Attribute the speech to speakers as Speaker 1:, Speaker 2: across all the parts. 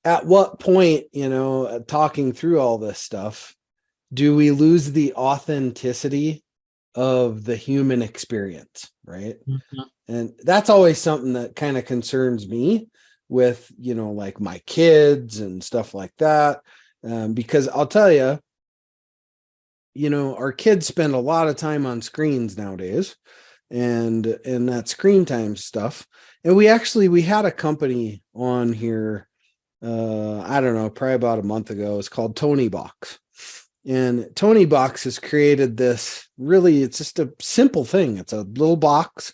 Speaker 1: at what point, talking through all this stuff, do we lose the authenticity of the human experience, right?
Speaker 2: Mhm.
Speaker 1: And that's always something that kind of concerns me with, like my kids and stuff like that. Because I'll tell you, our kids spend a lot of time on screens nowadays and that screen time stuff. And we had a company on here, I don't know, probably about a month ago. It's called Tony Box. And Tony Box has created this really, it's just a simple thing. It's a little box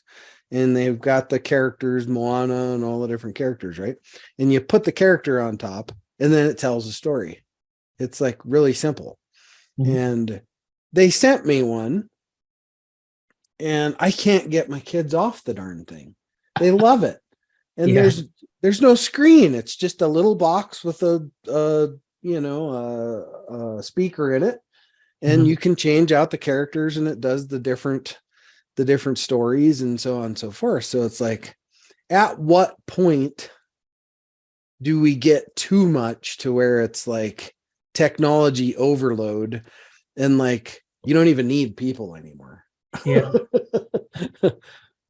Speaker 1: and they've got the characters, Moana and all the different characters, right? And you put the character on top and then it tells a story. It's like really simple.
Speaker 2: Mhm.
Speaker 1: And they sent me one and I can't get my kids off the darn thing. They love it. And
Speaker 2: Yeah.
Speaker 1: there's no screen. It's just a little box with a speaker in it, and you
Speaker 2: Mhm.
Speaker 1: can change out the characters, and it does the different stories and so on and so forth. So it's like, at what point do we get too much to where it's like technology overload, and like you don't even need people anymore?
Speaker 2: Yeah. That's a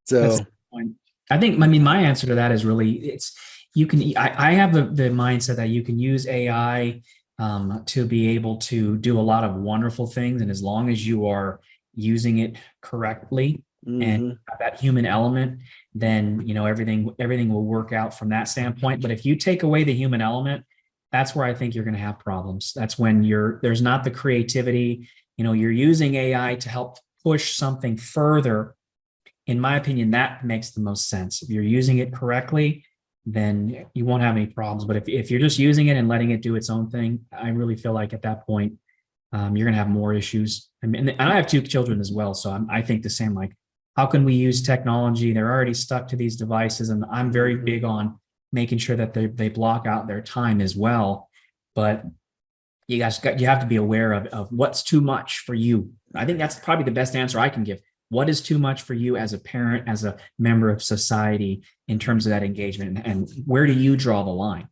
Speaker 1: So
Speaker 2: good point. I think, I mean, my answer to that is really it's you can, I have the mindset that you can use AI to be able to do a lot of wonderful things. And as long as you are using it correctly and
Speaker 1: mhm.
Speaker 2: have that human element, then, everything will work out from that standpoint. But if you take away the human element, that's where I think you're going to have problems. That's when there's not the creativity. You're using AI to help push something further. In my opinion, that makes the most sense. If you're using it correctly, then you won't have any problems. But if you're just using it and letting it do its own thing, I really feel like at that point, you're going to have more issues. I mean, and I have two children as well. So I think the same, like, how can we use technology? They're already stuck to these devices. And I'm very
Speaker 1: Mhm.
Speaker 2: big on making sure that they block out their time as well. But you have to be aware of what's too much for you. I think that's probably the best answer I can give. What is too much for you as a parent, as a member of society in terms of that engagement, and where do you draw the line?